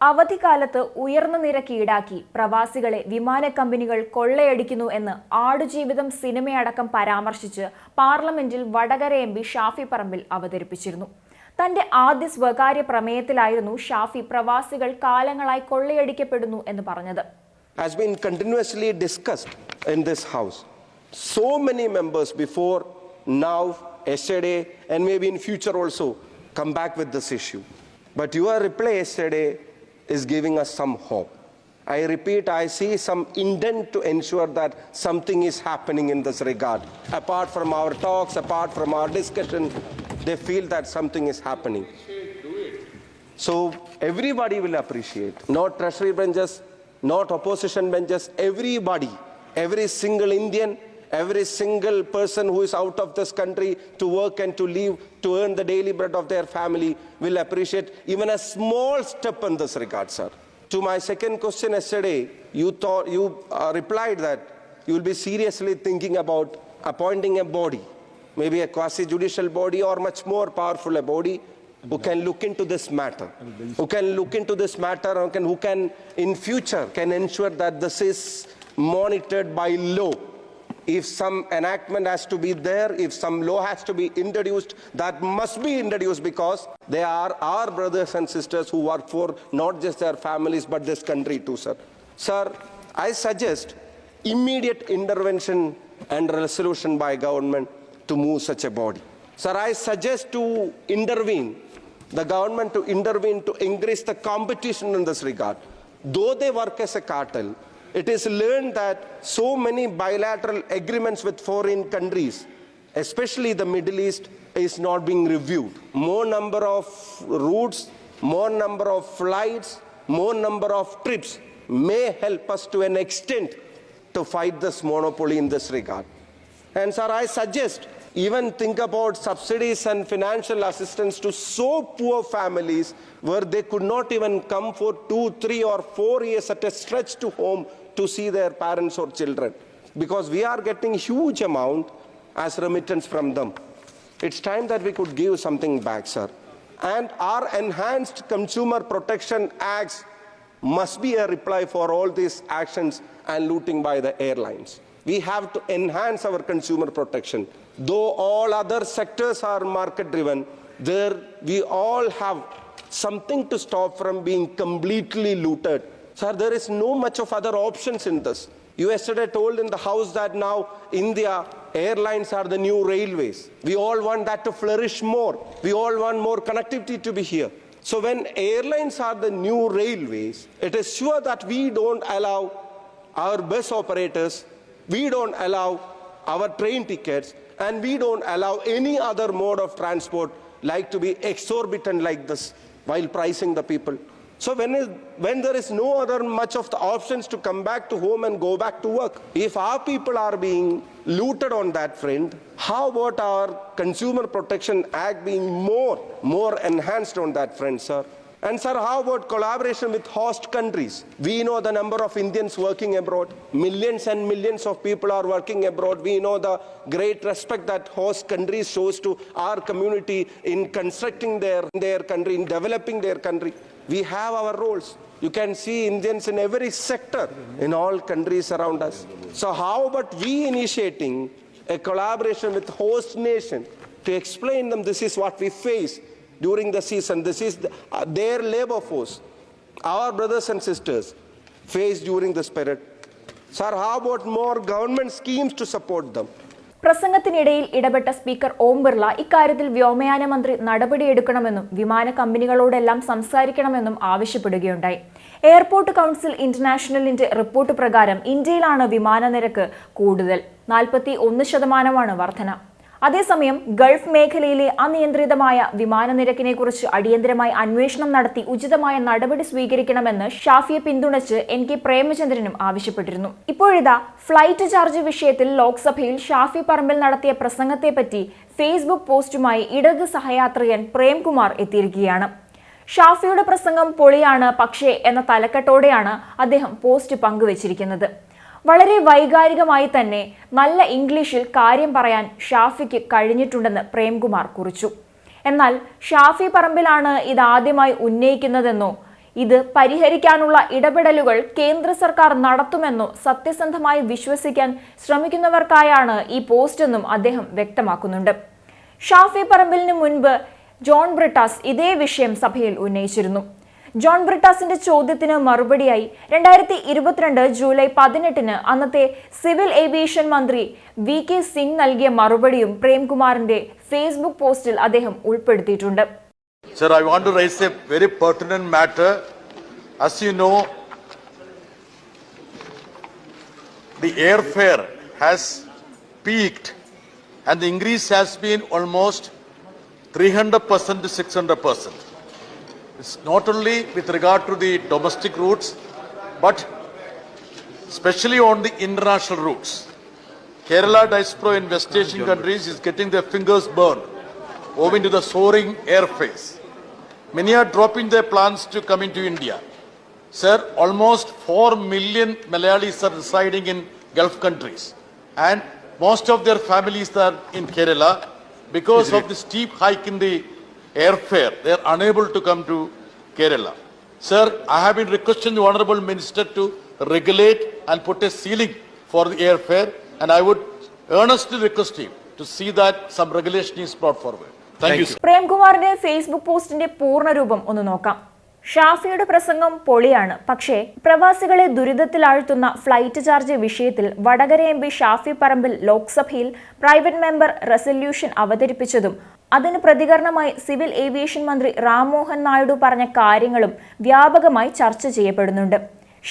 അവധിക്കാലത്ത് ഉയർന്ന നിരക്ക് ഈടാക്കി പ്രവാസികളെ വിമാന കമ്പനികൾ കൊള്ളയടിക്കുന്നു എന്ന് ആടുജീവിതം സിനിമയടക്കം പരാമർശിച്ച് പാർലമെന്റിൽ വടകര എംപി ഷാഫി പറമ്പിൽ അവതരിപ്പിച്ചിരുന്നു. തന്റെ ആദ്യ സ്വകാര്യ പ്രമേയത്തിലായിരുന്നു ഷാഫി പ്രവാസികൾ കാലങ്ങളായി കൊള്ളയടിക്കപ്പെടുന്നു എന്ന് പറഞ്ഞത്. Has been continuously discussed in this house. So many members before, now, yesterday, and maybe in future also come back with this issue. But your reply yesterday is giving us some hope. I repeat, I see some intent to ensure that something is happening in this regard. Apart from our talks, apart from our discussion, they feel that something is happening. So everybody will appreciate. Not treasury benches, not opposition benches, everybody, every single Indian, every single person who is out of this country to work and to live, to earn the daily bread of their family will appreciate even a small step in this regard, sir. To my second question yesterday, you replied that you will be seriously thinking about appointing a body, maybe a quasi-judicial body or much more powerful a body who can look into this matter, who can in future can ensure that this is monitored by law. If some enactment has to be there, if some law has to be introduced, that must be introduced because they are our brothers and sisters who work for not just their families but this country too, sir. Sir, I suggest immediate intervention and resolution by government to move such a body. Sir, I suggest the government to intervene to increase the competition in this regard. Though they work as a cartel, it is learned that so many bilateral agreements with foreign countries, especially the Middle East, is not being reviewed. More number of routes, more number of flights, more number of trips may help us to an extent to fight this monopoly in this regard. And sir, I suggest even think about subsidies and financial assistance to so poor families where they could not even come for 2, 3 or 4 years at a stretch to home to see their parents or children, because we are getting huge amount as remittance from them. It's time that we could give something back, sir. And our enhanced consumer protection acts must be a reply for all these actions and looting by the airlines. We have to enhance our consumer protection. Though all other sectors are market driven, there we all have something to stop from being completely looted. Sir, there is no much of other options in this. You yesterday told in the house that now India airlines are the new railways. We all want that to flourish more. We all want more connectivity to be here. So when airlines are the new railways, it is sure that we don't allow our bus operators, we don't allow our train tickets, and we don't allow any other mode of transport like to be exorbitant like this while pricing the people. So when there is no other much of the options to come back to home and go back to work, if our people are being looted on that front, how about our Consumer Protection Act being more enhanced on that front, sir? And sir, how about collaboration with host countries? We know the number of Indians working abroad. Millions and millions of people are working abroad. We know the great respect that host countries shows to our community in constructing their country, in developing their country. We have our roles. You can see Indians in every sector in all countries around us. So how about we initiating a collaboration with host nation to explain them this is what we face during the season, this is their labor force, our brothers and sisters face during this period. Sir, how about more government schemes to support them? പ്രസംഗത്തിനിടയിൽ ഇടപെട്ട speaker Om Birla ഇക്കാര്യത്തിൽ വ്യോമയാന മന്ത്രി നടപടിയെടുക്കണമെന്നും വിമാന കമ്പനികളോടെല്ലാം സംസാരിക്കണമെന്നും ആവശ്യപ്പെടുകയുണ്ടായി. Airport council ഇന്റർനാഷണലിന്റെ report പ്രകാരം ഇന്ത്യയിലാണ് വിമാന നിരക്ക് കൂടുതൽ, 41% വർധന. അതേസമയം ഗൾഫ് മേഖലയിലെ അനിയന്ത്രിതമായ വിമാന നിരക്കിനെ കുറിച്ച് അടിയന്തരമായി അന്വേഷണം നടത്തി ഉചിതമായ നടപടി സ്വീകരിക്കണമെന്ന് ഷാഫിയെ പിന്തുണച്ച് NK പ്രേമചന്ദ്രനും ആവശ്യപ്പെട്ടിരുന്നു. ഇപ്പോഴിതാ ഫ്ലൈറ്റ് ചാർജ് വിഷയത്തിൽ ലോക്സഭയിൽ ഷാഫി പറമ്പിൽ നടത്തിയ പ്രസംഗത്തെപ്പറ്റി ഫേസ്ബുക്ക് പോസ്റ്റുമായി ഇടത് സഹയാത്രികൻ പ്രേംകുമാർ എത്തിയിരിക്കുകയാണ്. ഷാഫിയുടെ പ്രസംഗം പൊളിയാണ് പക്ഷേ എന്ന തലക്കെട്ടോടെയാണ് അദ്ദേഹം പോസ്റ്റ് പങ്കുവച്ചിരിക്കുന്നത്. വളരെ വൈകാരികമായി തന്നെ നല്ല ഇംഗ്ലീഷിൽ കാര്യം പറയാൻ ഷാഫിക്ക് കഴിഞ്ഞിട്ടുണ്ടെന്ന് പ്രേംകുമാർ കുറിച്ചു. എന്നാൽ ഷാഫി പറമ്പിലാണ് ഇതാദ്യമായി ഉന്നയിക്കുന്നതെന്നോ ഇത് പരിഹരിക്കാനുള്ള ഇടപെടലുകൾ കേന്ദ്ര സർക്കാർ നടത്തുമെന്നോ സത്യസന്ധമായി വിശ്വസിക്കാൻ ശ്രമിക്കുന്നവർക്കായാണ് ഈ പോസ്റ്റെന്നും അദ്ദേഹം വ്യക്തമാക്കുന്നുണ്ട്. ഷാഫി പറമ്പിലിന് മുൻപ് ജോൺ ബ്രിട്ടാസ് ഇതേ വിഷയം സഭയിൽ ഉന്നയിച്ചിരുന്നു. ജോൺ ബ്രിട്ടാസിന്റെ ചോദ്യത്തിന് മറുപടിയായി 2022 ജൂലൈ 18 അന്നത്തെ സിവിൽ ഏവിയേഷൻ മന്ത്രി VK സിംഗ് നൽകിയ മറുപടിയും പ്രേംകുമാറിന്റെ ഫേസ്ബുക്ക് പോസ്റ്റിൽ അദ്ദേഹം ഉൾപ്പെടുത്തിയിട്ടുണ്ട്. Sir, I want to raise a very pertinent matter. As you know, the airfare has peaked and the increase has been almost 300% to 600%. It's not only with regard to the domestic routes, but especially on the international routes. Kerala diaspora in West Asian countries is getting their fingers burned owing to the soaring airfares. Many are dropping their plans to come into India. Sir, almost 4 million Malayalis are residing in Gulf countries, and most of their families are in Kerala. Because of the steep hike in the airfare, they are unable to come to Kerala. Sir, I have been requesting the Honourable Minister to regulate and put a ceiling for the airfare, and I would earnestly request him to see that some regulation is brought forward. Thank you, sir. പ്രേംകുമാറിന്റെ Facebook പോസ്റ്റിന്റെ പൂർണ്ണരൂപം ഒന്ന് നോക്കാം. ഷാഫിയുടെ പ്രസംഗം പൊളിയാണ്, പക്ഷേ പ്രവാസികളെ ദുരിതത്തിലാഴ്ത്തുന്ന ഫ്ലൈറ്റ് ചാർജ് വിഷയത്തിൽ വടകര MP ഷാഫി പറമ്പിൽ ലോക്സഭയിൽ പ്രൈവറ്റ് മെമ്പർ റെസല്യൂഷൻ അവതരിപ്പിച്ചതും അതിന് പ്രതികരണമായി സിവിൽ ഏവിയേഷൻ മന്ത്രി റാം മോഹൻ നായിഡു പറഞ്ഞ കാര്യങ്ങളും വ്യാപകമായി ചർച്ച ചെയ്യപ്പെടുന്നുണ്ട്.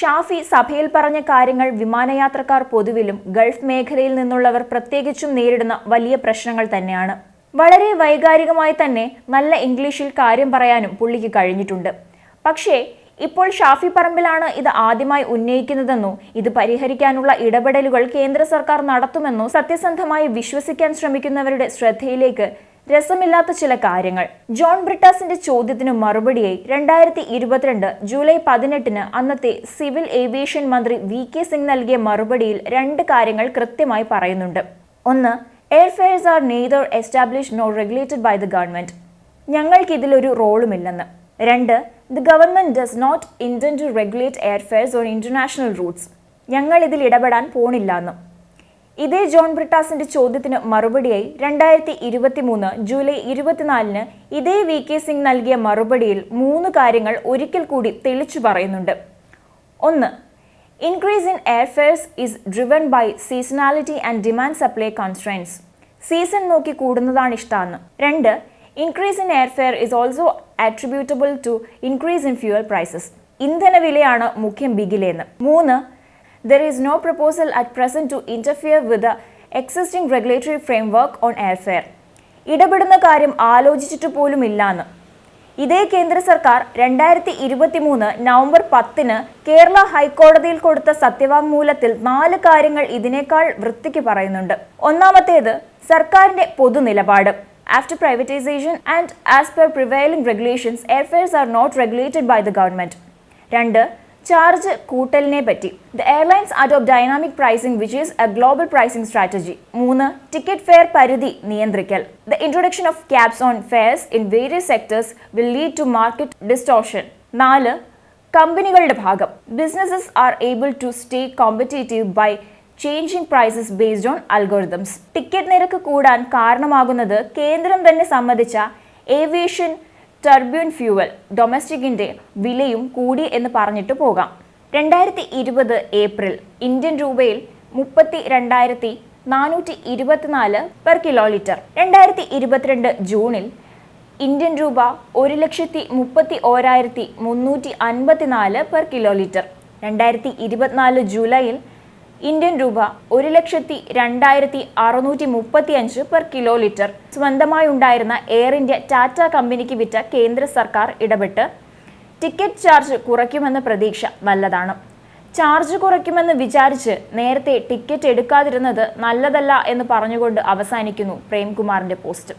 ഷാഫി സഭയിൽ പറഞ്ഞ കാര്യങ്ങൾ വിമാനയാത്രക്കാർ പൊതുവിലും ഗൾഫ് മേഖലയിൽ നിന്നുള്ളവർ പ്രത്യേകിച്ചും നേരിടുന്ന വലിയ പ്രശ്നങ്ങൾ തന്നെയാണ്. വളരെ വൈകാരികമായി തന്നെ നല്ല ഇംഗ്ലീഷിൽ കാര്യം പറയാനും പുള്ളിക്ക് കഴിഞ്ഞിട്ടുണ്ട്. പക്ഷേ ഇപ്പോൾ ഷാഫി പറമ്പിലാണ് ഇത് ആദ്യമായി ഉന്നയിക്കുന്നതെന്നോ ഇത് പരിഹരിക്കാനുള്ള ഇടപെടലുകൾ കേന്ദ്ര സർക്കാർ നടത്തുമെന്നോ സത്യസന്ധമായി വിശ്വസിക്കാൻ ശ്രമിക്കുന്നവരുടെ ശ്രദ്ധയിലേക്ക് രസമില്ലാത്ത ചില കാര്യങ്ങൾ. ജോൺ ബ്രിട്ടാസിന്റെ ചോദ്യത്തിന് മറുപടിയായി 2022 ജൂലൈ 18 അന്നത്തെ സിവിൽ ഏവിയേഷൻ മന്ത്രി VK സിംഗ് നൽകിയ മറുപടിയിൽ 2 കാര്യങ്ങൾ കൃത്യമായി പറയുന്നുണ്ട്. ഒന്ന്, airfares are neither established nor regulated by the government. ഞങ്ങൾക്ക് ഇതിലൊരു റോളുമില്ലെന്ന്. 2, the government does not intend to regulate airfares on international routes. ഞങ്ങൾ ഇതിൽ ഇടപെടാൻ പോണില്ലാന്ന്. ഇതേ ജോൺ ബ്രിട്ടാസിന്റെ ചോദ്യത്തിന് മറുപടിയായി 2023 ജൂലൈ 24 ഇതേ VK സിംഗ് നൽകിയ മറുപടിയിൽ 3 കാര്യങ്ങൾ ഒരിക്കൽ കൂടി തെളിച്ചു പറയുന്നുണ്ട്. 1, increase in airfares is driven by seasonality and demand supply constraints. Season നോക്കി കൂടുന്നതാണ് ഇഷ്ടമെന്ന്. 2, increase in airfare is also attributable to increase in fuel prices. ഇന്ധന വിലയാണ് മുഖ്യം ബിഗിലെന്ന്. 3, there is no proposal at present to interfere with the existing regulatory framework on airfare. ഇടപെടുന്ന കാര്യം ആലോചിച്ചിട്ട് പോലും ഇല്ലാന്ന്. ഇതേ കേന്ദ്ര സർക്കാർ 2023 നവംബർ 10 കേരള ഹൈക്കോടതിയിൽ കൊടുത്ത സത്യവാങ്മൂലത്തിൽ 4 കാര്യങ്ങൾ ഇതിനേക്കാൾ വൃത്തിക്ക് പറയുന്നുണ്ട്. ഒന്നാമത്തേത്, സർക്കാരിന്റെ പൊതുനിലപാട്. After privatization and as per prevailing regulations, airfares are not regulated by the government. 2, charge കൂട്ടലിനെ പറ്റി. The airlines adopt dynamic pricing which is a global pricing strategy. 3, ticket fair പരിധി നിയന്ത്രിക്കൽ. The introduction of caps on fares in various sectors will lead to market distortion. 4, കമ്പനികളുടെ ഭാഗം. Businesses are able to stay competitive by changing prices based on algorithms. Ticket നിരക്ക് കൂടാൻ കാരണമാകുന്നത് കേന്ദ്രം തന്നെ സമ്മതിച്ച aviation turbine fuel ഡൊമസ്റ്റിക്കിന്റെ വിലയും കൂടി എന്ന് പറഞ്ഞിട്ട് പോകാം. 2020 ഏപ്രിൽ ഇന്ത്യൻ രൂപയിൽ 32,424 പെർ കിലോ ലിറ്റർ. 2022 ജൂണിൽ ഇന്ത്യൻ രൂപ 1,31,354 പെർ കിലോ ലിറ്റർ. 2024 ജൂലൈയിൽ ഇന്ത്യൻ രൂപ 1,02,635 പെർ കിലോ ലിറ്റർ. സ്വന്തമായി ഉണ്ടായിരുന്ന എയർ ഇന്ത്യ ടാറ്റ കമ്പനിക്ക് വിറ്റ കേന്ദ്ര സർക്കാർ ഇടപെട്ട് ടിക്കറ്റ് ചാർജ് കുറയ്ക്കുമെന്ന പ്രതീക്ഷ നല്ലതാണ്. ചാർജ് കുറയ്ക്കുമെന്ന് വിചാരിച്ച് നേരത്തെ ടിക്കറ്റ് എടുക്കാതിരുന്നത് നല്ലതല്ല എന്ന് പറഞ്ഞുകൊണ്ട് അവസാനിക്കുന്നു പ്രേംകുമാറിന്റെ പോസ്റ്റ്.